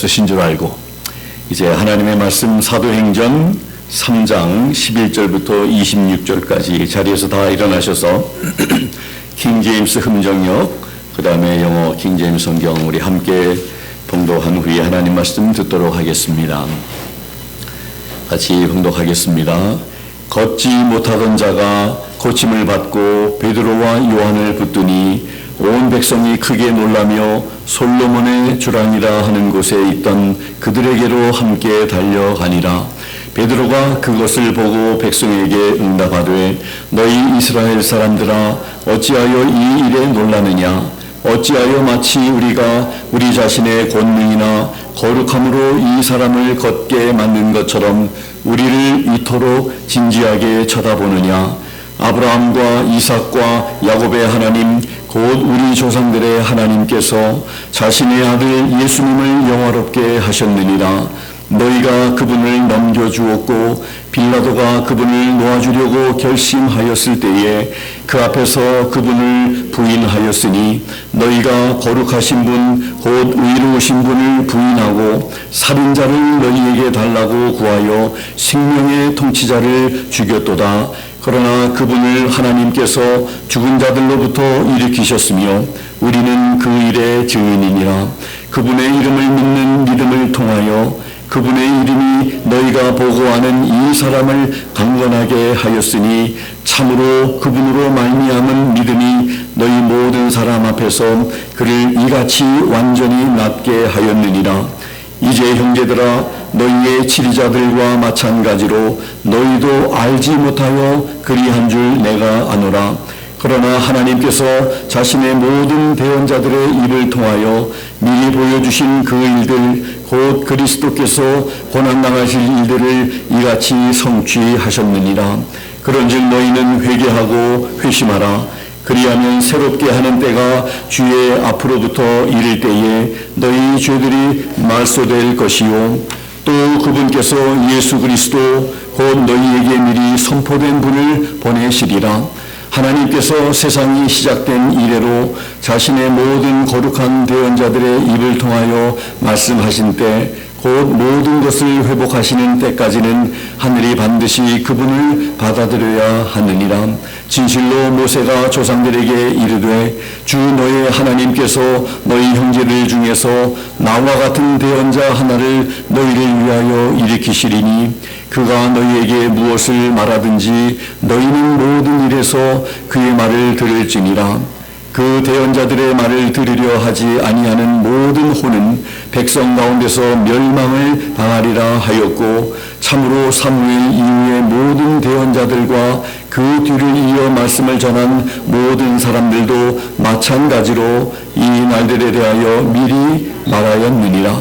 쓰신 줄 알고 이제 하나님의 말씀 사도행전 3장 11절부터 26절까지 자리에서 다 일어나셔서 킹제임스 흠정역 그 다음에 영어 킹제임스 성경 우리 함께 봉독한 후에 하나님 말씀 듣도록 하겠습니다. 같이 봉독하겠습니다. 걷지 못하던 자가 고침을 받고 베드로와 요한을 붙드니 온 백성이 크게 놀라며 솔로몬의 주랑이라 하는 곳에 있던 그들에게로 함께 달려가니라. 베드로가 그것을 보고 백성에게 응답하되 너희 이스라엘 사람들아 어찌하여 이 일에 놀라느냐. 어찌하여 마치 우리가 우리 자신의 권능이나 거룩함으로 이 사람을 걷게 만든 것처럼 우리를 이토록 진지하게 쳐다보느냐. 아브라함과 이삭과 야곱의 하나님 곧 우리 조상들의 하나님께서 자신의 아들 예수님을 영화롭게 하셨느니라. 너희가 그분을 넘겨주었고 빌라도가 그분을 놓아주려고 결심하였을 때에 그 앞에서 그분을 부인하였으니 너희가 거룩하신 분 곧 의로우신 분을 부인하고 살인자를 너희에게 달라고 구하여 생명의 통치자를 죽였도다. 그러나 그분을 하나님께서 죽은 자들로부터 일으키셨으며 우리는 그 일의 증인이니라. 그분의 이름을 믿는 믿음을 통하여 그분의 이름이 너희가 보고하는 이 사람을 강건하게 하였으니 참으로 그분으로 말미암은 믿음이 너희 모든 사람 앞에서 그를 이같이 완전히 낫게 하였느니라. 이제 형제들아 너희의 치리자들과 마찬가지로 너희도 알지 못하여 그리한 줄 내가 아노라. 그러나 하나님께서 자신의 모든 대언자들의 입을 통하여 미리 보여주신 그 일들 곧 그리스도께서 고난당하실 일들을 이같이 성취하셨느니라. 그런즉 너희는 회개하고 회심하라. 그리하면 새롭게 하는 때가 주의 앞으로부터 이를 때에 너희 죄들이 말소될 것이요 또 그분께서 예수 그리스도 곧 너희에게 미리 선포된 분을 보내시리라. 하나님께서 세상이 시작된 이래로 자신의 모든 거룩한 대언자들의 입을 통하여 말씀하신 때 곧 모든 것을 회복하시는 때까지는 하늘이 반드시 그분을 받아들여야 하느니라. 진실로 모세가 조상들에게 이르되 주 너의 하나님께서 너희 형제들 중에서 나와 같은 대언자 하나를 너희를 위하여 일으키시리니 그가 너희에게 무엇을 말하든지 너희는 모든 일에서 그의 말을 들을지니라. 그 대언자들의 말을 들으려 하지 아니하는 모든 혼은 백성 가운데서 멸망을 당하리라 하였고 참으로 사무엘 이후의 모든 대언자들과 그 뒤를 이어 말씀을 전한 모든 사람들도 마찬가지로 이 날들에 대하여 미리 말하였느니라.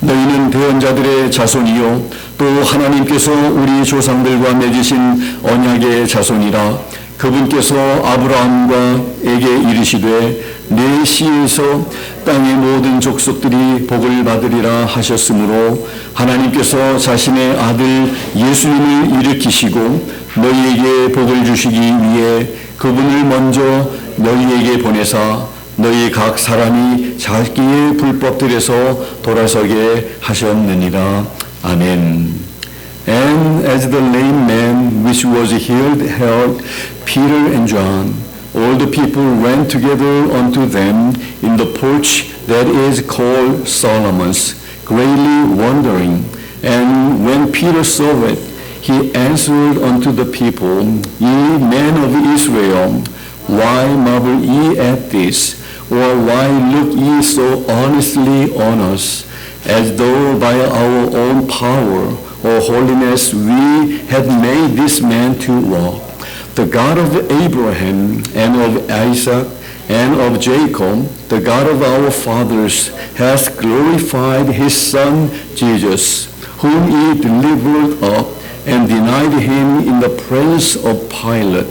너희는 대언자들의 자손이요 또 하나님께서 우리 조상들과 맺으신 언약의 자손이라. 그분께서 아브라함에게 이르시되 내 씨에서 땅의 모든 족속들이 복을 받으리라 하셨으므로 하나님께서 자신의 아들 예수님을 일으키시고 너희에게 복을 주시기 위해 그분을 먼저 너희에게 보내사 너희 각 사람이 자기의 불법들에서 돌아서게 하셨느니라. 아멘. And as the lame man which was healed held Peter and John, all the people ran together unto them in the porch that is called Solomon's, greatly wondering. And when Peter saw it, he answered unto the people, Ye men of Israel, why marvel ye at this? Or why look ye so earnestly on us, as though by our own power or holiness we had made this man to walk? The God of Abraham and of Isaac and of Jacob, the God of our fathers, hath glorified his Son Jesus, whom he delivered up and denied him in the presence of Pilate,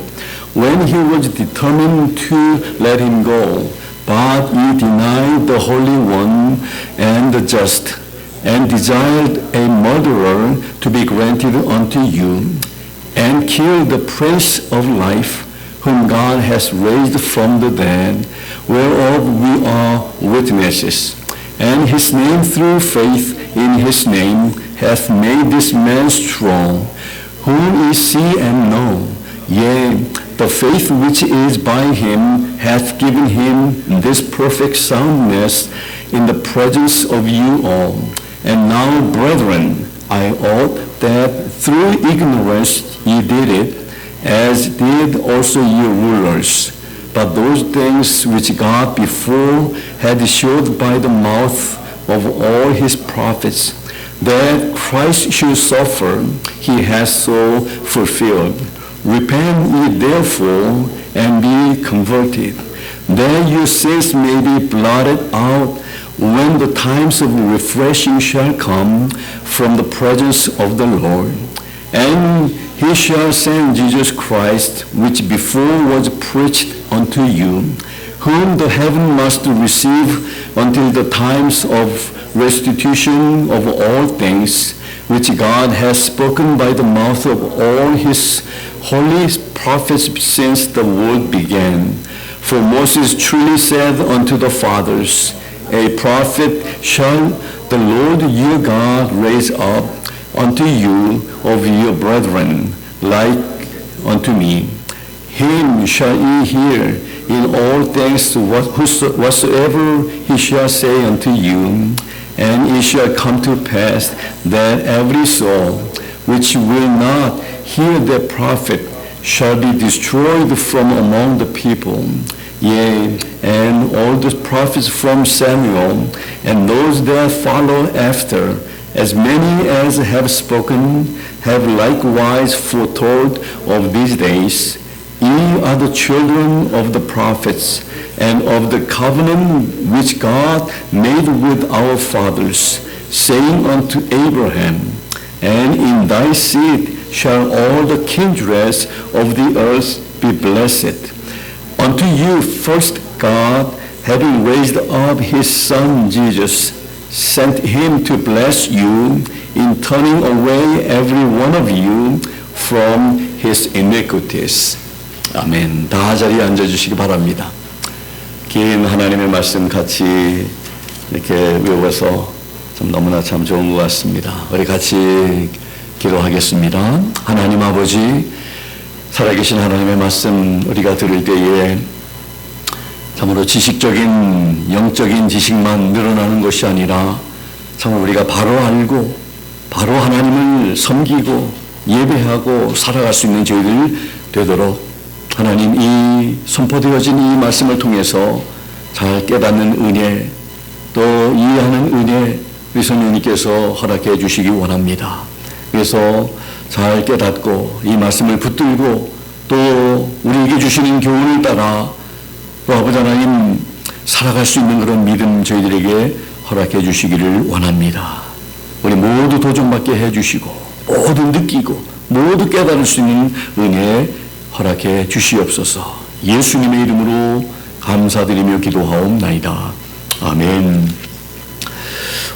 when he was determined to let him go. But ye denied the Holy One and the just, and desired a murderer to be granted unto you, and killed the Prince of Life, whom God has raised from the dead, whereof we are witnesses. And his name through faith in his name hath made this man strong, whom ye see and know. Yea, the faith which is by him hath given him this perfect soundness in the presence of you all. And now, brethren, I ought that through ignorance ye did it, as did also your rulers. But those things which God before had showed by the mouth of all his prophets, that Christ should suffer, he has so fulfilled. Repent ye therefore, and be converted, that your sins may be blotted out, when the times of refreshing shall come from the presence of the Lord. And he shall send Jesus Christ, which before was preached unto you, whom the heaven must receive until the times of restitution of all things, which God has spoken by the mouth of all his holy prophets since the world began. For Moses truly said unto the fathers, a prophet shall the Lord your God raise up unto you of your brethren, like unto me. Him shall ye hear in all things whatsoever he shall say unto you. And it shall come to pass that every soul which will not hear the prophet shall be destroyed from among the people. Yea, and all the prophets from Samuel, and those that follow after, as many as have spoken, have likewise foretold of these days. Ye are the children of the prophets, and of the covenant which God made with our fathers, saying unto Abraham, and in thy seed shall all the kindreds of the earth be blessed. Unto you first God, having raised up his Son Jesus, sent him to bless you in turning away every one of you from his iniquities. 아멘. 다 자리에 앉아주시기 바랍니다. 긴 하나님의 말씀 같이 이렇게 외워서 참 너무나 참 좋은 것 같습니다. 우리 같이 기도하겠습니다. 하나님 아버지, 살아계신 하나님의 말씀 우리가 들을 때에 참으로 지식적인 영적인 지식만 늘어나는 것이 아니라 참으로 우리가 바로 알고 바로 하나님을 섬기고 예배하고 살아갈 수 있는 저희들 되도록 하나님 이 선포되어진 이 말씀을 통해서 잘 깨닫는 은혜 또 이해하는 은혜 우리 성령님께서 허락해 주시기 원합니다. 그래서 잘 깨닫고 이 말씀을 붙들고 또 우리에게 주시는 교훈을 따라 또 아버지 하나님 살아갈 수 있는 그런 믿음 저희들에게 허락해 주시기를 원합니다. 우리 모두 도전받게 해주시고 모두 느끼고 모두 깨달을 수 있는 은혜 허락해 주시옵소서. 예수님의 이름으로 감사드리며 기도하옵나이다. 아멘.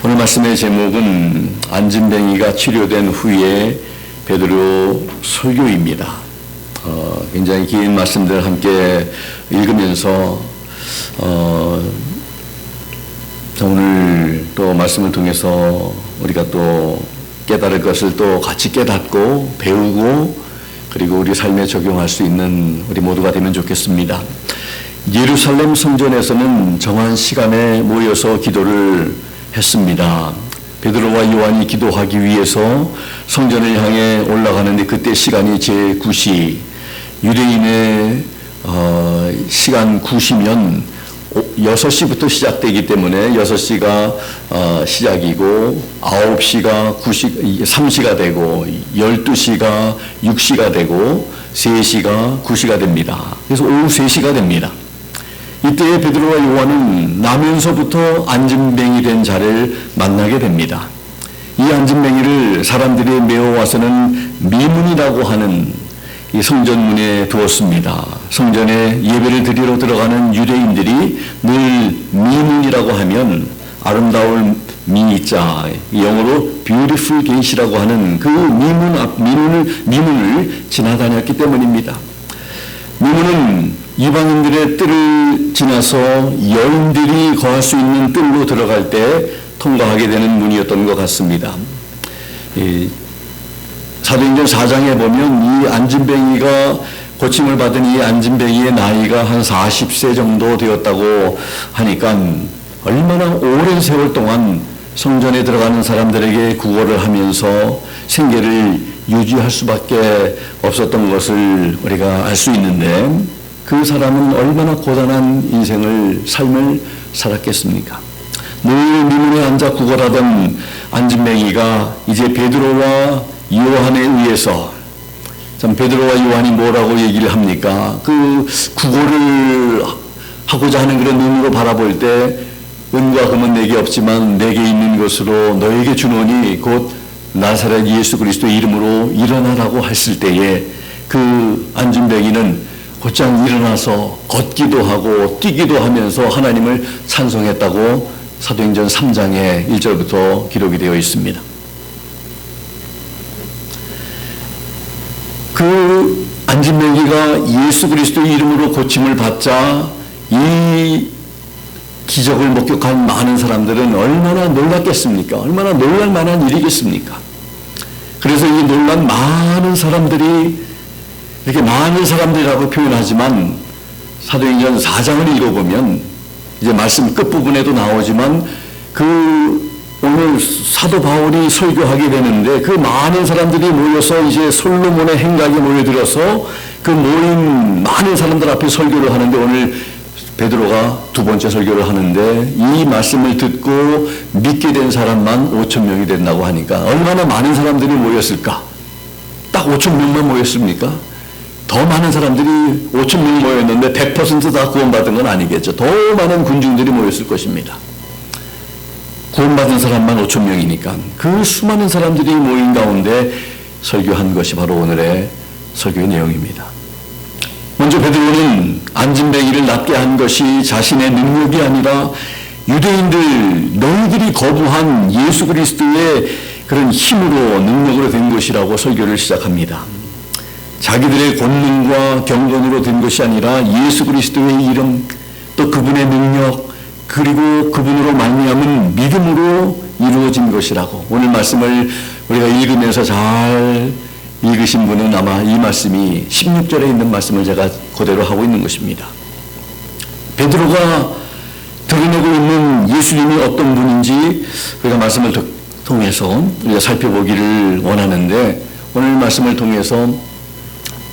오늘 말씀의 제목은 안진뱅이가 치료된 후에 베드로 설교입니다. 굉장히 긴 말씀들 함께 읽으면서 오늘 또 말씀을 통해서 우리가 또 깨달을 것을 또 같이 깨닫고 배우고 그리고 우리 삶에 적용할 수 있는 우리 모두가 되면 좋겠습니다. 예루살렘 성전에서는 정한 시간에 모여서 기도를 했습니다. 베드로와 요한이 기도하기 위해서 성전을 향해 올라가는데 그때 시간이 제9시, 유대인의 시간 9시면 6시부터 시작되기 때문에 6시가 시작이고 9시가 3시가 되고 12시가 6시가 되고 3시가 9시가 됩니다. 그래서 오후 3시가 됩니다. 이때 베드로와 요한은 나면서부터 안진뱅이 된 자를 만나게 됩니다. 이 안진뱅이를 사람들이 메어와서는 미문이라고 하는 이 성전문에 두었습니다. 성전에 예배를 드리러 들어가는 유대인들이 늘 미문이라고 하면 아름다울 미자, 영어로 beautiful gate이라고 하는 그 미문을 지나다녔기 때문입니다. 미문은 이방인들의 뜰을 지나서 여인들이 거할 수 있는 뜰로 들어갈 때 통과하게 되는 문이었던 것 같습니다. 사도행전 4장에 보면 이 안진뱅이가 고침을 받은 이 안진뱅이의 나이가 한 40세 정도 되었다고 하니까 얼마나 오랜 세월 동안 성전에 들어가는 사람들에게 구걸을 하면서 생계를 유지할 수밖에 없었던 것을 우리가 알 수 있는데, 그 사람은 얼마나 고단한 삶을 살았겠습니까? 늘 미문에 앉아 구걸하던 안진뱅이가 이제 베드로와 요한에 의해서, 참 베드로와 요한이 뭐라고 얘기를 합니까? 그 구걸을 하고자 하는 그런 눈으로 바라볼 때, 은과 금은 내게 없지만 내게 있는 것으로 너에게 주노니 곧 나사렛 예수 그리스도의 이름으로 일어나라고 했을 때에 그 안진뱅이는 곧장 일어나서 걷기도 하고 뛰기도 하면서 하나님을 찬송했다고 사도행전 3장의 1절부터 기록이 되어 있습니다. 그 안진뱅이가 예수 그리스도의 이름으로 고침을 받자 이 기적을 목격한 많은 사람들은 얼마나 놀랐겠습니까? 얼마나 놀랄 만한 일이겠습니까? 그래서 이 놀란 많은 사람들이, 이렇게 많은 사람들이라고 표현하지만 사도행전 4장을 읽어보면 이제 말씀 끝부분에도 나오지만 오늘 사도 바울이 설교하게 되는데 그 많은 사람들이 모여서 이제 솔로몬의 행각에 모여들어서 그 모인 많은 사람들 앞에 설교를 하는데, 오늘 베드로가 두 번째 설교를 하는데 이 말씀을 듣고 믿게 된 사람만 5,000명이 된다고 하니까 얼마나 많은 사람들이 모였을까? 딱 5,000명만 모였습니까? 더 많은 사람들이 5,000명이 모였는데 100% 다 구원받은 건 아니겠죠. 더 많은 군중들이 모였을 것입니다. 구원받은 사람만 5,000명이니까 그 수많은 사람들이 모인 가운데 설교한 것이 바로 오늘의 설교의 내용입니다. 먼저 베드로는 안진뱅이를 낫게 한 것이 자신의 능력이 아니라 유대인들, 너희들이 거부한 예수 그리스도의 그런 힘으로, 능력으로 된 것이라고 설교를 시작합니다. 자기들의 권능과 경건으로 된 것이 아니라 예수 그리스도의 이름, 또 그분의 능력, 그리고 그분으로 말미암은 믿음으로 이루어진 것이라고. 오늘 말씀을 우리가 읽으면서 잘 읽으신 분은 아마 이 말씀이 16절에 있는 말씀을 제가 그대로 하고 있는 것입니다. 베드로가 드러내고 있는 예수님이 어떤 분인지 우리가 말씀을 통해서 우리가 살펴보기를 원하는데, 오늘 말씀을 통해서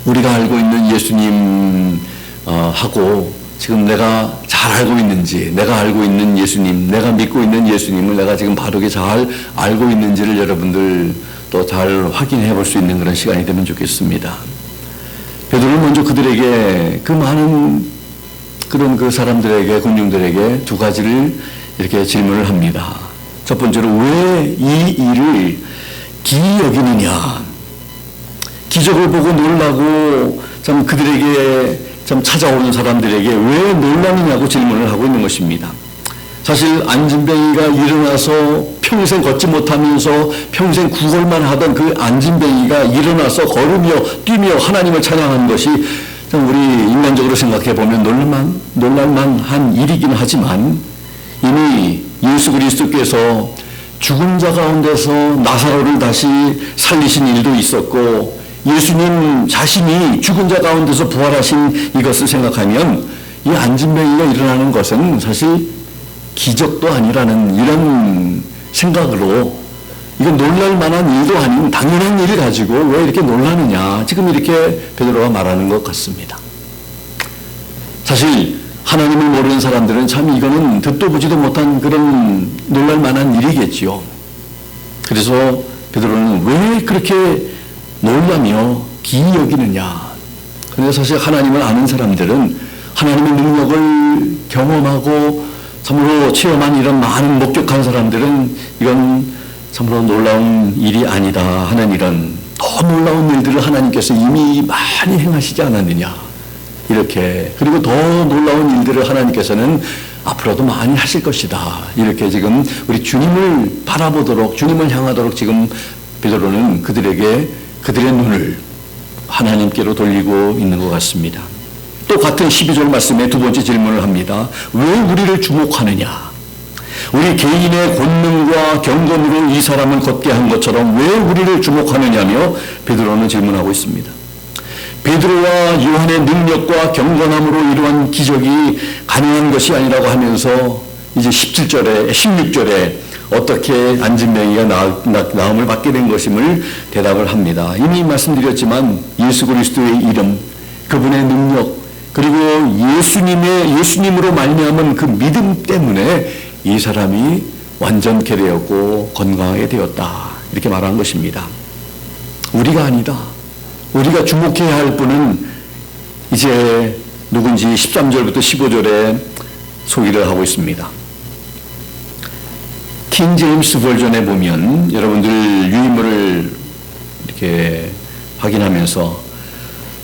우리가 알고 있는 예수님 하고 지금 내가 잘 알고 있는지, 내가 알고 있는 예수님, 내가 믿고 있는 예수님을 내가 지금 바르게 잘 알고 있는지를 여러분들 또 잘 확인해 볼 수 있는 그런 시간이 되면 좋겠습니다. 베드로는 먼저 그들에게, 그 많은 그런 그 사람들에게, 군중들에게 두 가지를 이렇게 질문을 합니다. 첫 번째로, 왜 이 일을 기이 여기느냐? 기적을 보고 놀라고 참 그들에게 참 찾아오는 사람들에게 왜 놀라느냐고 질문을 하고 있는 것입니다. 사실 안진뱅이가 일어나서 평생 걷지 못하면서 평생 구걸만 하던 그 안진뱅이가 일어나서 걸으며 뛰며 하나님을 찬양한 것이 참 우리 인간적으로 생각해 보면 놀랄만한 일이긴 하지만, 이미 예수 그리스도께서 죽은 자 가운데서 나사로를 다시 살리신 일도 있었고, 예수님 자신이 죽은 자 가운데서 부활하신 이것을 생각하면 이 안진뱅이가 일어나는 것은 사실 기적도 아니라는 이런 생각으로, 이건 놀랄 만한 일도 아닌 당연한 일을 가지고 왜 이렇게 놀라느냐, 지금 이렇게 베드로가 말하는 것 같습니다. 사실 하나님을 모르는 사람들은 참 이거는 듣도 보지도 못한 그런 놀랄 만한 일이겠지요. 그래서 베드로는 왜 그렇게 놀라며 기이 여기느냐. 그런데 사실 하나님을 아는 사람들은 하나님의 능력을 경험하고 참으로 체험한 이런 많은 목격한 사람들은 이건 참으로 놀라운 일이 아니다 하는, 이런 더 놀라운 일들을 하나님께서 이미 많이 행하시지 않았느냐, 이렇게. 그리고 더 놀라운 일들을 하나님께서는 앞으로도 많이 하실 것이다, 이렇게 지금 우리 주님을 바라보도록, 주님을 향하도록 지금 베드로는 그들의 눈을 하나님께로 돌리고 있는 것 같습니다. 또 또 같은 12절 말씀에 두 번째 질문을 합니다. 왜 우리를 주목하느냐? 우리 개인의 권능과 경건으로 이 사람을 걷게 한 것처럼 왜 우리를 주목하느냐며 베드로는 질문하고 있습니다. 베드로와 요한의 능력과 경건함으로 이러한 기적이 가능한 것이 아니라고 하면서 이제 17절에 16절에 어떻게 안진뱅이가 나음을 받게 된 것임을 대답을 합니다. 이미 말씀드렸지만 예수 그리스도의 이름, 그분의 능력, 그리고 예수님으로 말미암은 그 믿음 때문에 이 사람이 완전케 되었고 건강하게 되었다, 이렇게 말한 것입니다. 우리가 아니다. 우리가 주목해야 할 분은 이제 누군지 13절부터 15절에 소개를 하고 있습니다. 킹 제임스 버전에 보면 여러분들 유인물을 이렇게 확인하면서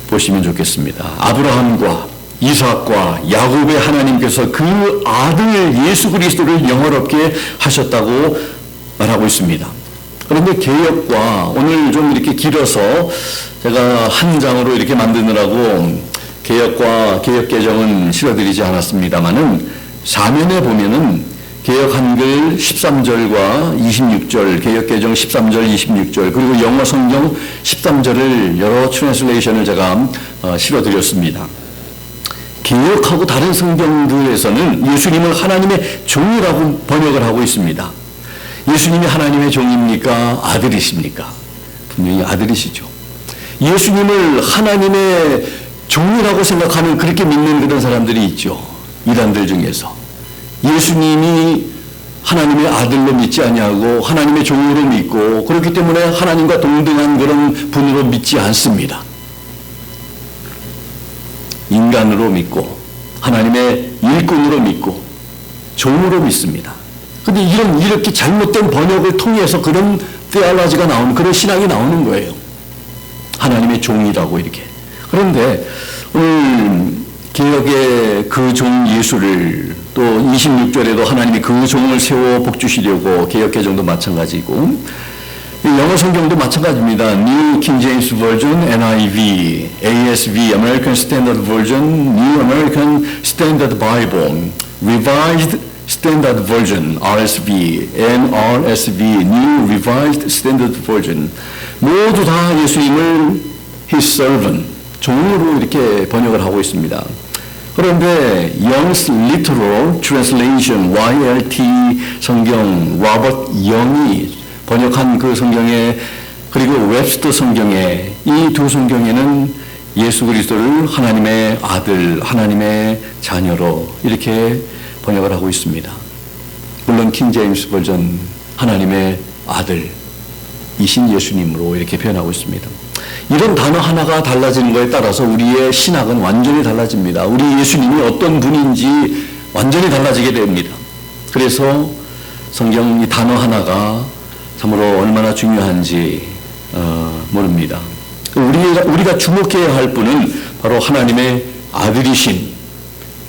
보시면 좋겠습니다. 아브라함과 이삭과 야곱의 하나님께서 그 아들 예수 그리스도를 영화롭게 하셨다고 말하고 있습니다. 그런데 개역과 오늘 좀 이렇게 길어서 제가 한 장으로 이렇게 만드느라고 개역과 개역 개정은 실어드리지 않았습니다만은 사면에 보면은 개역 한글 13절과 26절, 개역 개정 13절, 26절, 그리고 영어 성경 13절을 여러 트랜슬레이션을 제가 실어드렸습니다. 개역하고 다른 성경들에서는 예수님을 하나님의 종이라고 번역을 하고 있습니다. 예수님이 하나님의 종입니까? 아들이십니까? 분명히 아들이시죠. 예수님을 하나님의 종이라고 생각하는, 그렇게 믿는 그런 사람들이 있죠. 이단들 중에서. 예수님이 하나님의 아들로 믿지 아니하고 하나님의 종으로 믿고, 그렇기 때문에 하나님과 동등한 그런 분으로 믿지 않습니다. 인간으로 믿고 하나님의 일꾼으로 믿고 종으로 믿습니다. 그런데 이렇게 잘못된 번역을 통해서 그런 테올로지가 나오는, 그런 신학이 나오는 거예요. 하나님의 종이라고 이렇게. 그런데 오늘 개역의 그 종 예수를, 또 26절에도 하나님이 그 종을 세워 복주시려고, 개역 개정도 마찬가지고 영어 성경도 마찬가지입니다. New King James Version, NIV, ASV, American Standard Version, New American Standard Bible, Revised Standard Version, RSV, NRSV, New Revised Standard Version, 모두 다 예수님을 His Servant, 종으로 이렇게 번역을 하고 있습니다. 그런데 Young's Literal Translation, YLT 성경, 로버트 영이 번역한 그 성경에, 그리고 웹스터 성경에, 이 두 성경에는 예수 그리스도를 하나님의 아들, 하나님의 자녀로 이렇게 번역을 하고 있습니다. 물론 킹 제임스 버전 하나님의 아들이신 예수님으로 이렇게 표현하고 있습니다. 이런 단어 하나가 달라지는 것에 따라서 우리의 신학은 완전히 달라집니다. 우리 예수님이 어떤 분인지 완전히 달라지게 됩니다. 그래서 성경 이 단어 하나가 참으로 얼마나 중요한지 모릅니다. 우리가 주목해야 할 분은 바로 하나님의 아들이신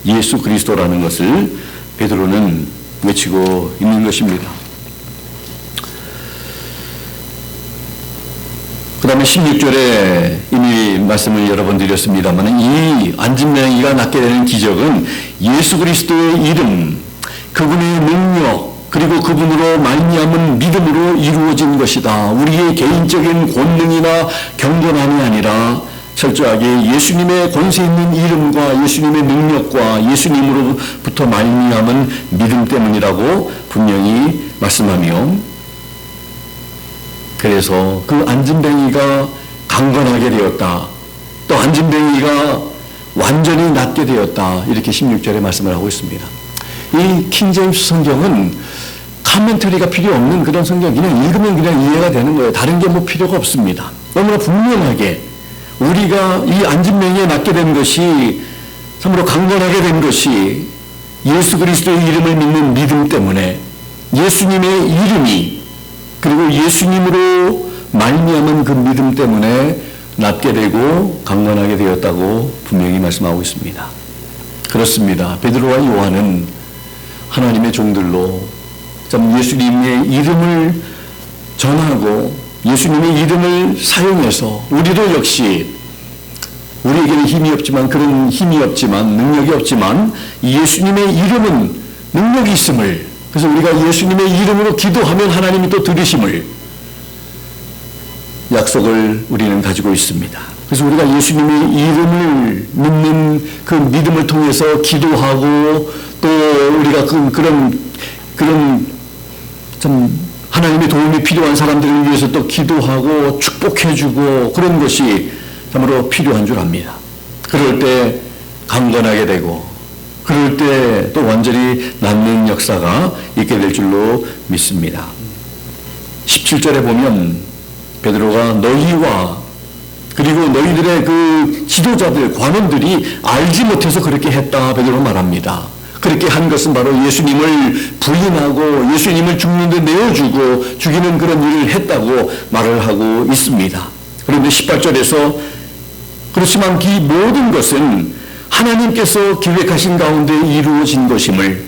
예수 그리스도라는 것을 베드로는 외치고 있는 것입니다. 그 다음에 16절에 이미 말씀을 여러 번 드렸습니다만, 이 안진뱅이가 낫게 되는 기적은 예수 그리스도의 이름, 그분의 능력, 그리고 그분으로 말미암은 믿음으로 이루어진 것이다. 우리의 개인적인 권능이나 경건함이 아니라 철저하게 예수님의 권세 있는 이름과 예수님의 능력과 예수님으로부터 말미암은 믿음 때문이라고 분명히 말씀하며, 그래서 그 안진뱅이가 강건하게 되었다, 또 안진뱅이가 완전히 낫게 되었다, 이렇게 16절에 말씀을 하고 있습니다. 이 킹제임스 성경은 카멘터리가 필요 없는 그런 성경, 그냥 읽으면 그냥 이해가 되는 거예요. 다른 게 뭐 필요가 없습니다. 너무나 분명하게 우리가 이 안진뱅이에 낫게 된 것이, 참으로 강건하게 된 것이 예수 그리스도의 이름을 믿는 믿음 때문에, 예수님의 이름이, 그리고 예수님으로 말미암은 그 믿음 때문에 낫게 되고 강건하게 되었다고 분명히 말씀하고 있습니다. 그렇습니다. 베드로와 요한은 하나님의 종들로 참 예수님의 이름을 전하고 예수님의 이름을 사용해서 우리도 역시 우리에게는 힘이 없지만, 그런 힘이 없지만, 능력이 없지만 예수님의 이름은 능력이 있음을, 그래서 우리가 예수님의 이름으로 기도하면 하나님이 또 들으심을 약속을 우리는 가지고 있습니다. 그래서 우리가 예수님의 이름을 믿는 그 믿음을 통해서 기도하고, 또 우리가 그런 참 하나님의 도움이 필요한 사람들을 위해서 또 기도하고 축복해주고, 그런 것이 참으로 필요한 줄 압니다. 그럴 때 강건하게 되고, 그럴 때 또 완전히 낫는 역사가 있게 될 줄로 믿습니다. 17절에 보면 베드로가 너희와 그리고 너희들의 그 지도자들, 관원들이 알지 못해서 그렇게 했다, 베드로가 말합니다. 그렇게 한 것은 바로 예수님을 부인하고 예수님을 죽는데 내어주고 죽이는 그런 일을 했다고 말을 하고 있습니다. 그런데 18절에서 그렇지만 이 모든 것은 하나님께서 기획하신 가운데 이루어진 것임을,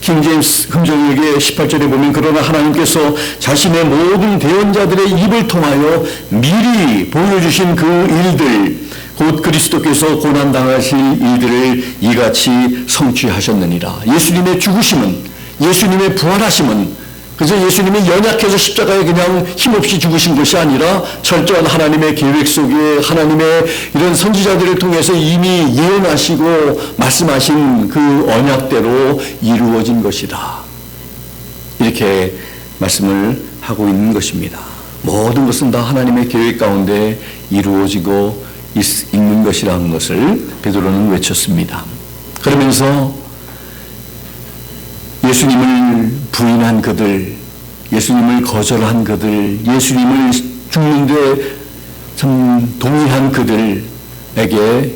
킹제임스 흠정역의 18절에 보면 그러나 하나님께서 자신의 모든 대언자들의 입을 통하여 미리 보여주신 그 일들, 곧 그리스도께서 고난당하실 일들을 이같이 성취하셨느니라. 예수님의 죽으심은, 예수님의 부활하심은 그래서 예수님이 연약해서 십자가에 그냥 힘없이 죽으신 것이 아니라 철저한 하나님의 계획 속에 하나님의 이런 선지자들을 통해서 이미 예언하시고 말씀하신 그 언약대로 이루어진 것이다. 이렇게 말씀을 하고 있는 것입니다. 모든 것은 다 하나님의 계획 가운데 이루어지고 있는 것이라는 것을 베드로는 외쳤습니다. 그러면서 예수님을 부인한 그들, 예수님을 거절한 그들, 예수님을 죽는데 참 동의한 그들에게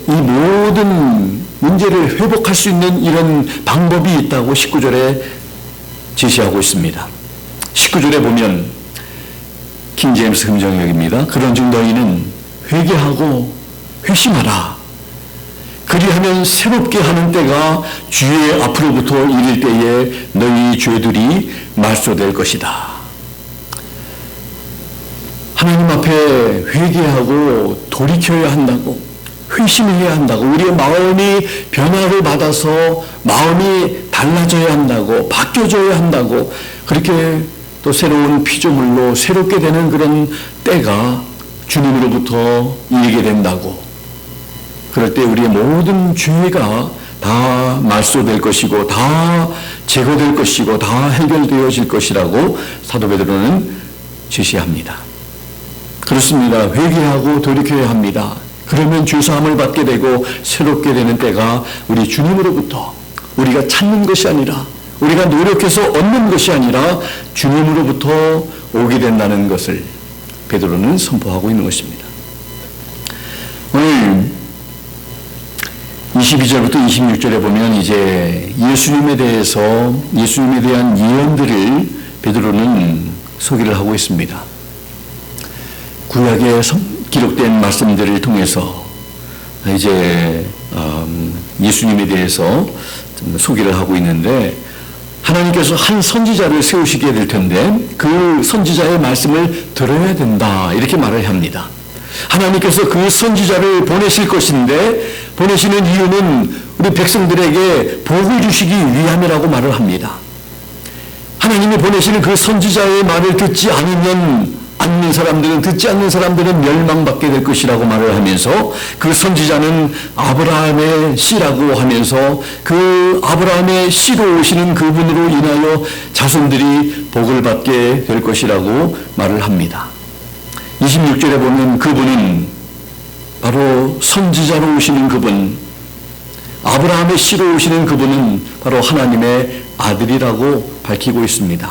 이 모든 문제를 회복할 수 있는 이런 방법이 있다고 19절에 제시하고 있습니다. 19절에 보면 킹제임스 흠정역입니다. 그런즉 너희는 회개하고 회심하라. 그리하면 새롭게 하는 때가 주의 앞으로부터 이를 때에 너희 죄들이 말소될 것이다. 하나님 앞에 회개하고 돌이켜야 한다고, 회심해야 한다고, 우리의 마음이 변화를 받아서 마음이 달라져야 한다고, 바뀌어져야 한다고, 그렇게 또 새로운 피조물로 새롭게 되는 그런 때가 주님으로부터 이르게 된다고, 그럴 때 우리의 모든 죄가 다 말소될 것이고 다 제거될 것이고 다 해결되어질 것이라고 사도 베드로는 제시합니다. 그렇습니다. 회개하고 돌이켜야 합니다. 그러면 죄사함을 받게 되고 새롭게 되는 때가 우리 주님으로부터, 우리가 찾는 것이 아니라, 우리가 노력해서 얻는 것이 아니라 주님으로부터 오게 된다는 것을 베드로는 선포하고 있는 것입니다. 오늘 22절부터 26절에 보면 이제 예수님에 대한 예언들을 베드로는 소개를 하고 있습니다. 구약에 기록된 말씀들을 통해서 이제 예수님에 대해서 소개를 하고 있는데, 하나님께서 한 선지자를 세우시게 될 텐데 그 선지자의 말씀을 들어야 된다, 이렇게 말을 합니다. 하나님께서 그 선지자를 보내실 것인데 보내시는 이유는 우리 백성들에게 복을 주시기 위함이라고 말을 합니다. 하나님이 보내시는 그 선지자의 말을 듣지 않는 사람들은, 듣지 않는 사람들은 멸망받게 될 것이라고 말을 하면서, 그 선지자는 아브라함의 씨라고 하면서 그 아브라함의 씨로 오시는 그분으로 인하여 자손들이 복을 받게 될 것이라고 말을 합니다. 26절에 보면 그분은 바로 선지자로 오시는 그분, 아브라함의 씨로 오시는 그분은 바로 하나님의 아들이라고 밝히고 있습니다.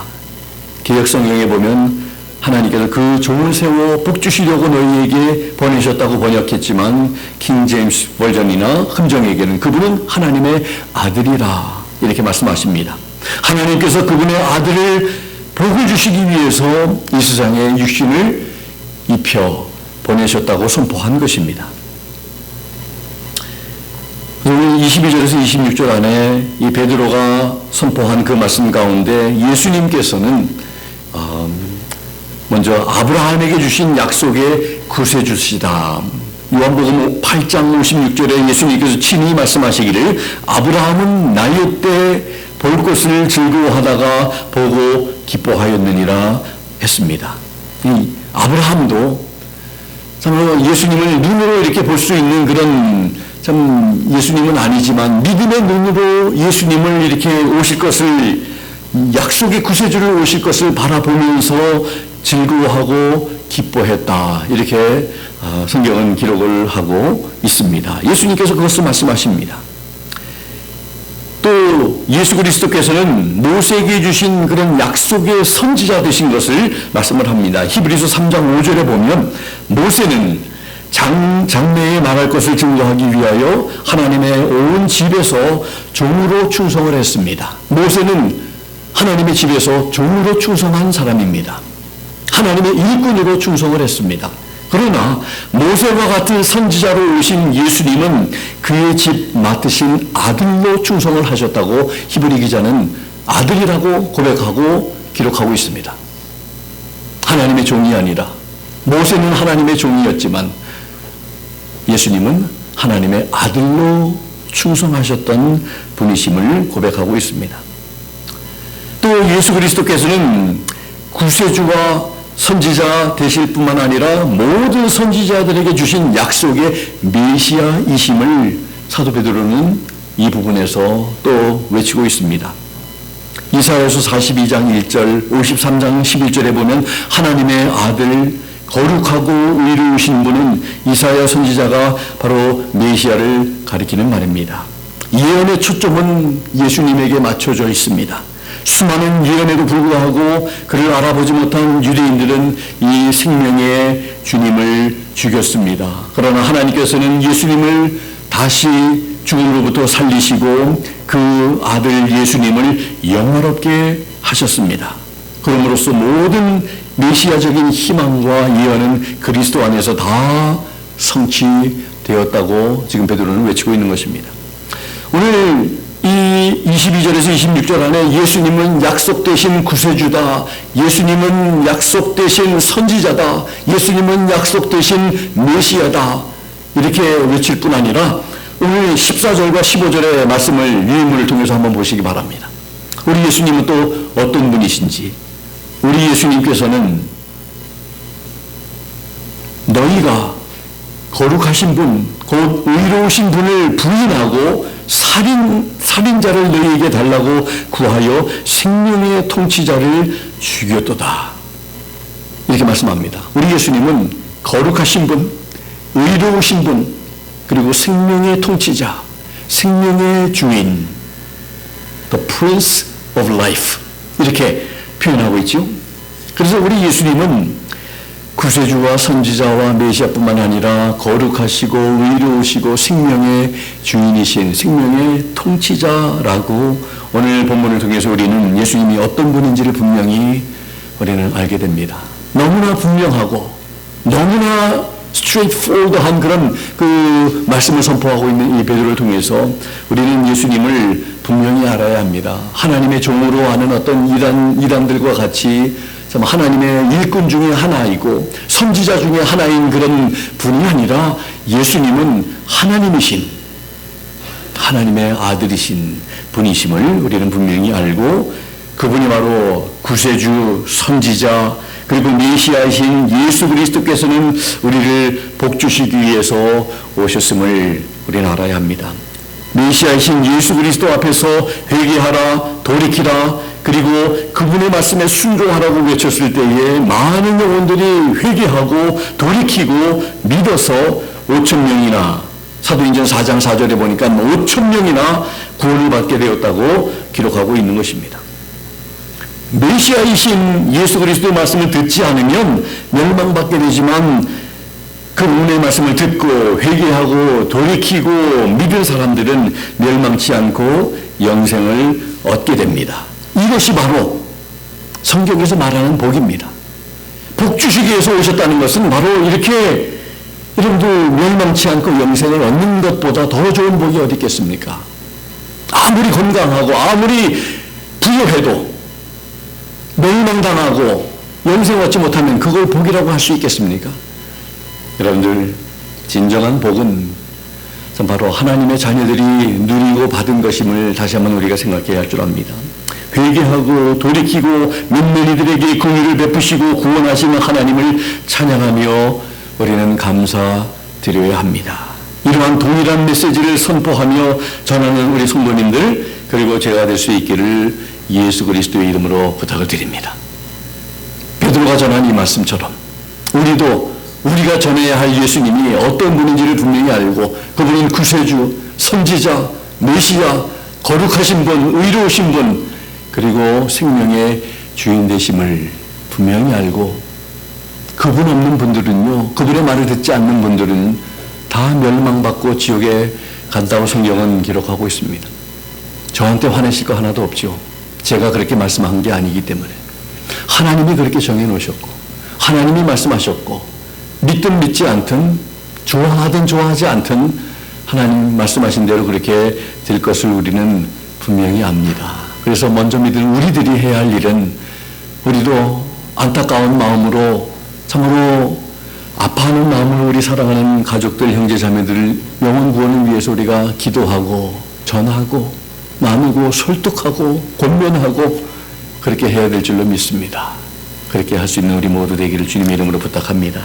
개역성경에 보면 하나님께서 그 종을 세워 복 주시려고 너희에게 보내셨다고 번역했지만 킹제임스 버전이나 흠정에게는 그분은 하나님의 아들이라 이렇게 말씀하십니다. 하나님께서 그분의 아들을 복을 주시기 위해서 이 세상에 육신을 입혀 보내셨다고 선포한 것입니다. 오늘 22절에서 26절 안에 이 베드로가 선포한 그 말씀 가운데 예수님께서는 먼저 아브라함에게 주신 약속의 구세주시다, 요한복음 8장 56절에 예수님께서 친히 말씀하시기를 아브라함은 나이 때 볼 것을 즐거워하다가 보고 기뻐하였느니라 했습니다. 이 아브라함도 참 예수님을 눈으로 이렇게 볼 수 있는 그런 참 예수님은 아니지만 믿음의 눈으로 예수님을 이렇게 오실 것을 약속의 구세주를 오실 것을 바라보면서 즐거워하고 기뻐했다. 이렇게 성경은 기록을 하고 있습니다. 예수님께서 그것을 말씀하십니다. 또 예수 그리스도께서는 모세에게 주신 그런 약속의 선지자 되신 것을 말씀을 합니다. 히브리서 3장 5절에 보면 모세는 장래에 말할 것을 증거하기 위하여 하나님의 온 집에서 종으로 충성을 했습니다. 모세는 하나님의 집에서 종으로 충성한 사람입니다. 하나님의 일꾼으로 충성을 했습니다. 그러나 모세와 같은 선지자로 오신 예수님은 그의 집 맡으신 아들로 충성을 하셨다고 히브리 기자는 아들이라고 고백하고 기록하고 있습니다. 하나님의 종이 아니라 모세는 하나님의 종이었지만 예수님은 하나님의 아들로 충성하셨던 분이심을 고백하고 있습니다. 또 예수 그리스도께서는 구세주와 선지자 되실 뿐만 아니라 모든 선지자들에게 주신 약속의 메시아이심을 사도 베드로는 이 부분에서 또 외치고 있습니다. 이사야서 42장 1절, 53장 11절에 보면 하나님의 아들 거룩하고 의로우신 분은 이사야 선지자가 바로 메시아를 가리키는 말입니다. 예언의 초점은 예수님에게 맞춰져 있습니다. 수많은 예언에도 불구하고 그를 알아보지 못한 유대인들은 이 생명의 주님을 죽였습니다. 그러나 하나님께서는 예수님을 다시 죽음으로부터 살리시고 그 아들 예수님을 영화롭게 하셨습니다. 그럼으로써 모든 메시아적인 희망과 예언은 그리스도 안에서 다 성취되었다고 지금 베드로는 외치고 있는 것입니다. 오늘 이 22절에서 26절 안에 예수님은 약속되신 구세주다, 예수님은 약속되신 선지자다, 예수님은 약속되신 메시아다 이렇게 외칠 뿐 아니라 오늘 14절과 15절의 말씀을 유인물을 통해서 한번 보시기 바랍니다. 우리 예수님은 또 어떤 분이신지, 우리 예수님께서는 너희가 거룩하신 분, 곧 의로우신 분을 부인하고 살인자를 너희에게 달라고 구하여 생명의 통치자를 죽였도다. 이렇게 말씀합니다. 우리 예수님은 거룩하신 분, 의로우신 분, 그리고 생명의 통치자, 생명의 주인, The Prince of Life 이렇게 표현하고 있죠. 그래서 우리 예수님은 구세주와 선지자와 메시아뿐만 아니라 거룩하시고 의로우시고 생명의 주인이신 생명의 통치자라고 오늘 본문을 통해서 우리는 예수님이 어떤 분인지를 분명히 우리는 알게 됩니다. 너무나 분명하고 너무나 straightforward한 그런 그 말씀을 선포하고 있는 이 베드로를 통해서 우리는 예수님을 분명히 알아야 합니다. 하나님의 종으로 아는 어떤 이단들과 같이 하나님의 일꾼 중에 하나이고 선지자 중에 하나인 그런 분이 아니라 예수님은 하나님이신 하나님의 아들이신 분이심을 우리는 분명히 알고 그분이 바로 구세주, 선지자 그리고 메시아이신 예수 그리스도께서는 우리를 복주시기 위해서 오셨음을 우리는 알아야 합니다. 메시아이신 예수 그리스도 앞에서 회개하라, 돌이키라, 그리고 그분의 말씀에 순종하라고 외쳤을 때에 많은 영혼들이 회개하고 돌이키고 믿어서 5,000명이나 사도행전 4장 4절에 보니까 5,000명이나 구원을 받게 되었다고 기록하고 있는 것입니다. 메시아이신 예수 그리스도의 말씀을 듣지 않으면 멸망받게 되지만 그분의 말씀을 듣고 회개하고 돌이키고 믿은 사람들은 멸망치 않고 영생을 얻게 됩니다. 이것이 바로 성경에서 말하는 복입니다. 복 주시기 위해서 오셨다는 것은 바로 이렇게 여러분들 멸망치 않고 영생을 얻는 것보다 더 좋은 복이 어디 있겠습니까? 아무리 건강하고 아무리 부유해도 멸망당하고 영생 얻지 못하면 그걸 복이라고 할 수 있겠습니까? 여러분들 진정한 복은 참 바로 하나님의 자녀들이 누리고 받은 것임을 다시 한번 우리가 생각해야 할 줄 압니다. 회개하고 돌이키고 몇몇 이들에게 공의를 베푸시고 구원하시는 하나님을 찬양하며 우리는 감사드려야 합니다. 이러한 동일한 메시지를 선포하며 전하는 우리 성도님들 그리고 제가 될 수 있기를 예수 그리스도의 이름으로 부탁을 드립니다. 베드로가 전한 이 말씀처럼 우리도 우리가 전해야 할 예수님이 어떤 분인지를 분명히 알고 그분은 구세주, 선지자, 메시아, 거룩하신 분, 의로우신 분 그리고 생명의 주인 되심을 분명히 알고 그분 없는 분들은요, 그분의 말을 듣지 않는 분들은 다 멸망받고 지옥에 간다고 성경은 기록하고 있습니다. 저한테 화내실 거 하나도 없죠. 제가 그렇게 말씀한 게 아니기 때문에 하나님이 그렇게 정해놓으셨고 하나님이 말씀하셨고 믿든 믿지 않든 좋아하든 좋아하지 않든 하나님 말씀하신 대로 그렇게 될 것을 우리는 분명히 압니다. 그래서 먼저 믿을 우리들이 해야 할 일은 우리도 안타까운 마음으로 참으로 아파하는 마음으로 우리 사랑하는 가족들, 형제, 자매들 영혼 구원을 위해서 우리가 기도하고 전하고 나누고 설득하고 권면하고 그렇게 해야 될 줄로 믿습니다. 그렇게 할 수 있는 우리 모두 되기를 주님의 이름으로 부탁합니다.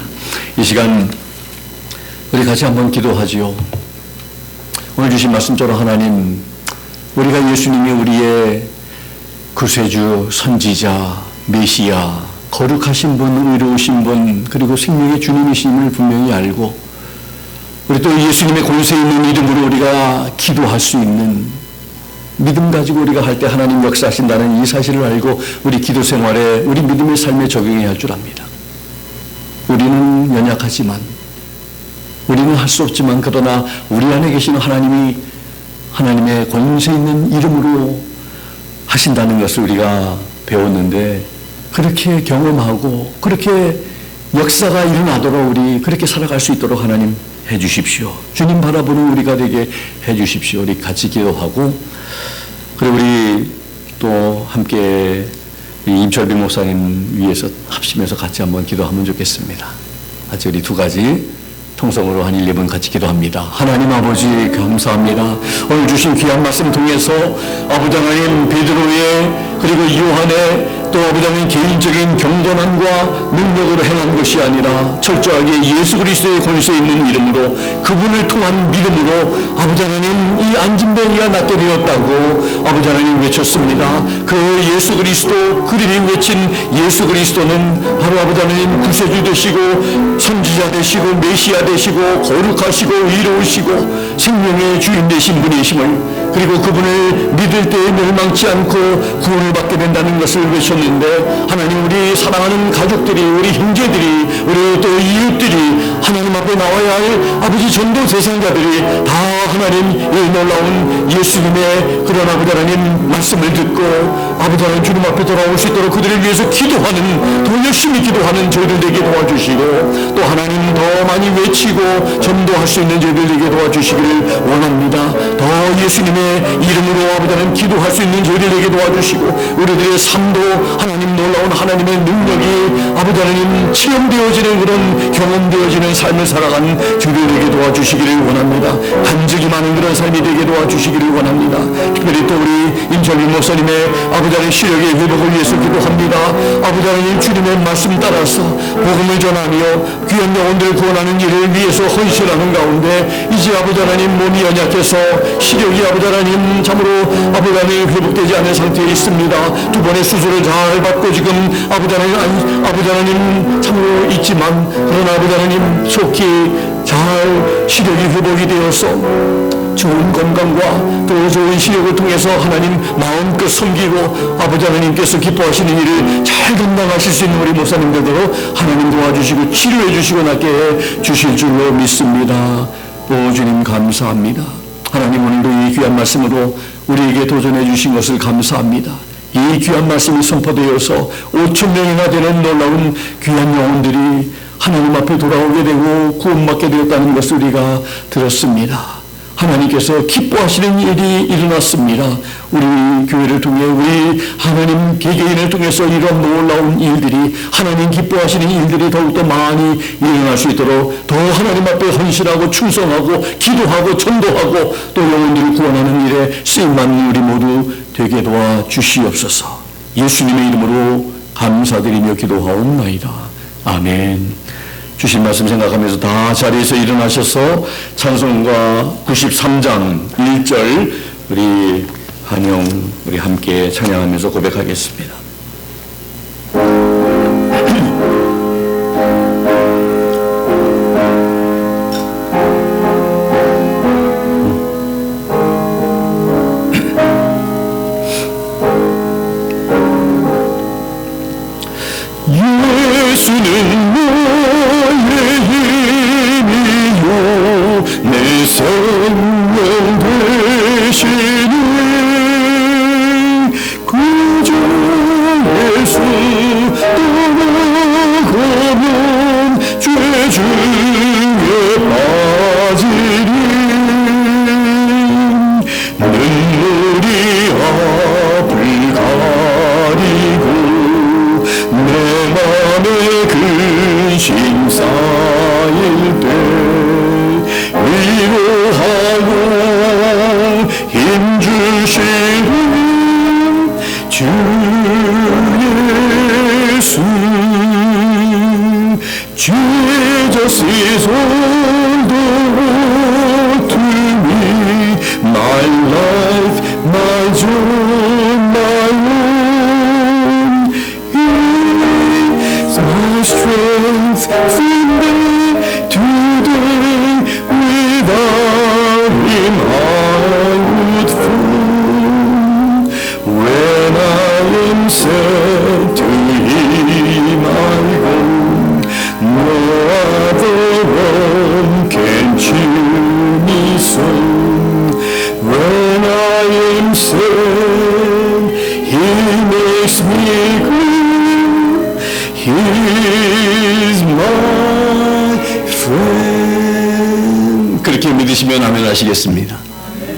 이 시간 우리 같이 한번 기도하지요. 오늘 주신 말씀처럼 하나님, 우리가 예수님이 우리의 구세주, 선지자, 메시아, 거룩하신 분, 의로우신 분, 그리고 생명의 주님이심을 분명히 알고 우리 또 예수님의 권세 있는 이름으로 우리가 기도할 수 있는 믿음 가지고 우리가 할 때 하나님 역사하신다는 이 사실을 알고 우리 기도 생활에 우리 믿음의 삶에 적용해야 할 줄 압니다. 우리는 연약하지만 우리는 할 수 없지만 그러나 우리 안에 계시는 하나님이 하나님의 권세 있는 이름으로 하신다는 것을 우리가 배웠는데 그렇게 경험하고 그렇게 역사가 일어나도록 우리 그렇게 살아갈 수 있도록 하나님 해 주십시오. 주님 바라보는 우리가 되게 해 주십시오. 우리 같이 기도하고 그리고 우리 또 함께 임철빈 목사님 위해서 합심해서 같이 한번 기도하면 좋겠습니다. 같이 우리 두 가지 통성으로 한 1, 2분 같이 기도합니다. 하나님 아버지 감사합니다. 오늘 주신 귀한 말씀 통해서 아버지 하나님 베드로의 그리고 요한의 또 아버지 하나님 개인적인 경건함과 능력으로 행한 것이 아니라 철저하게 예수 그리스도의 권세 있는 이름으로 그분을 통한 믿음으로 아버지 하나님 이 안진뱅이가 낫게 되었다고 아버지 하나님 외쳤습니다. 그 예수 그리스도 그들이 외친 예수 그리스도는 바로 아버지 하나님 구세주 되시고 선지자 되시고 메시아 되시고 거룩하시고 의로우시고 생명의 주인 되신 분이심을 그리고 그분을 믿을 때에 멸망치 않고 구원을 받게 된다는 것을 외쳤는데 하나님 우리 사랑하는 가족들이 우리 형제들이 우리 또 이웃들이 하나님 앞에 나와야 할 아버지 전도 대상자들이 다 하나님 이 놀라운 예수님의 그런 아버지 하나님 말씀을 듣고 아버지 하나님 주님 앞에 돌아올 수 있도록 그들을 위해서 기도하는 더 열심히 기도하는 저희들 되게 도와주시고 또 하나님 더 많이 외치고 전도할 수 있는 저희들 되게 도와주시기를 원합니다. 더 예수님의 이름으로 아버지 하나님 기도할 수 있는 저희들에게 도와주시고 우리들의 삶도 하나님 놀라운 하나님의 능력이 아버지 하나님 체험되어지는 그런 경험되어지는 삶을 살아가는 저희들에게 도와주시기를 원합니다. 간증이 많은 그런 삶이 되게 도와주시기를 원합니다. 특별히 또 우리 임철빈 목사님의 아버지 하나님 시력의 회복을 위해서 기도합니다. 아버지 하나님 주님의 말씀 따라서 복음을 전하며 귀한 영혼들을 구원하는 일을 위해서 헌신하는 가운데 이제 아버지 하나님 몸이 연약해서 시력이 아버지 하나님 참으로 아버지 하나님 회복되지 않은 상태에 있습니다. 두 번의 수술을 잘 받고 지금 아버지 하나님 참으로 있지만 그러나 아버지 하나님 속히 잘 시력이 회복이 되어서 좋은 건강과 또 좋은 시력을 통해서 하나님 마음껏 섬기고 아버지 하나님께서 기뻐하시는 일을 잘 감당하실 수 있는 우리 목사님들도 하나님 도와주시고 치료해 주시고 낫게 해 주실 줄로 믿습니다. 오 주님 감사합니다. 하나님 오늘도 이 귀한 말씀으로 우리에게 도전해 주신 것을 감사합니다. 이 귀한 말씀이 선포되어서 5,000명이나 되는 놀라운 귀한 영혼들이 하나님 앞에 돌아오게 되고 구원받게 되었다는 것을 우리가 들었습니다. 하나님께서 기뻐하시는 일이 일어났습니다. 우리 교회를 통해 우리 하나님 개개인을 통해서 이런 놀라운 일들이, 하나님 기뻐하시는 일들이 더욱더 많이 일어날 수 있도록 더 하나님 앞에 헌신하고 충성하고 기도하고 전도하고 또 영혼들을 구원하는 일에 쓰임받는 우리 모두 되게 도와주시옵소서. 예수님의 이름으로 감사드리며 기도하옵나이다. 아멘. 주신 말씀 생각하면서 다 자리에서 일어나셔서 찬송가 93장 1절 우리 한영 우리 함께 찬양하면서 고백하겠습니다. 예수는 너의 힘이요 내 생명 되시니 그저 예수 떠나가면 죄 중에 빠지리 눈물이 앞을 가리고 내 맘에 근심 쌓일 때 위로하고 힘주시는 주 예수 Jesus is all the world to me, my life, my joy, my own. My strength from day to day, without Him I would fall. When I am sad, to Him I go. No other one can cheer me so. When I am sad, He makes me glad. He is my friend. 그렇게 믿으시면 아멘 하시겠습니다.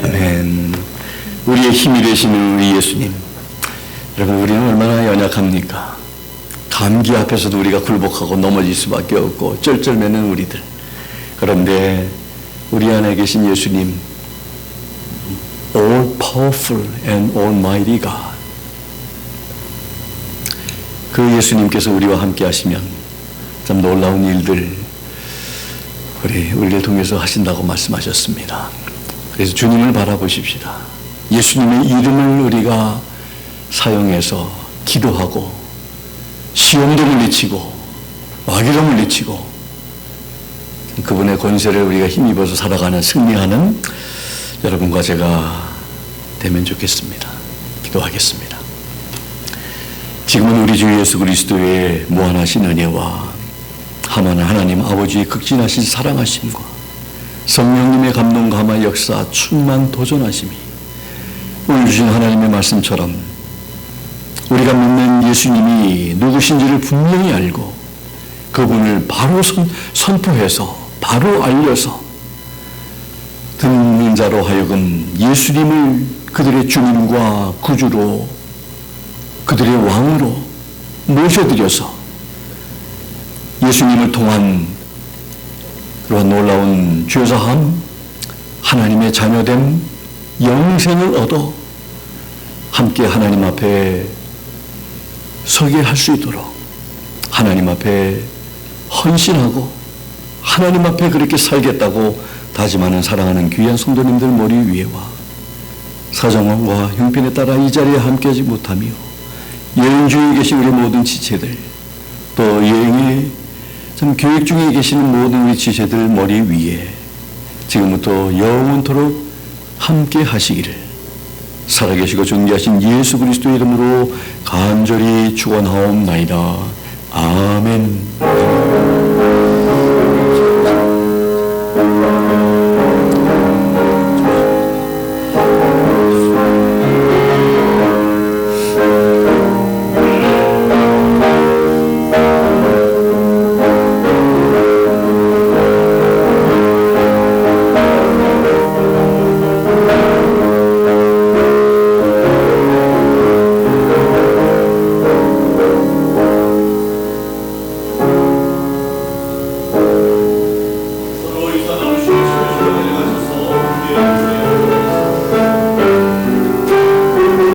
아멘. 우리의 힘이 되시는 우리 예수님. 여러분, 우리는 얼마나 연약합니까? 감기 앞에서도 우리가 굴복하고 넘어질 수밖에 없고 쩔쩔매는 우리들. 그런데 우리 안에 계신 예수님, all powerful and almighty God, 그 예수님께서 우리와 함께 하시면 참 놀라운 일들 우리를 통해서 하신다고 말씀하셨습니다. 그래서 주님을 바라보십시다. 예수님의 이름을 우리가 사용해서 기도하고 시험도 물리치고 마귀도 물리치고 그분의 권세를 우리가 힘입어서 살아가는 승리하는 여러분과 제가 되면 좋겠습니다. 기도하겠습니다. 지금은 우리 주 예수 그리스도의 무한하신 은혜와 하나님 아버지의 극진하신 사랑하심과 성령님의 감동 감화 역사 충만 도전하심이 오늘 주신 하나님의 말씀처럼 우리가 믿는 예수님이 누구신지를 분명히 알고 그분을 바로 선포해서 바로 알려서 듣는 자로 하여금 예수님을 그들의 주님과 구주로 그들의 왕으로 모셔드려서 예수님을 통한 그런 놀라운 죄사함, 하나님의 자녀됨, 영생을 얻어 함께 하나님 앞에 서게 할 수 있도록 하나님 앞에 헌신하고 하나님 앞에 그렇게 살겠다고 다짐하는 사랑하는 귀한 성도님들 머리 위에와 사정과 형편에 따라 이 자리에 함께하지 못하며 여행 중에 계신 우리 모든 지체들, 또 여행에 참 교육 중에 계시는 모든 우리 지체들 머리 위에 지금부터 영원토록 함께 하시기를 살아계시고 존귀하신 예수 그리스도의 이름으로 간절히 축원하옵나이다. 아멘.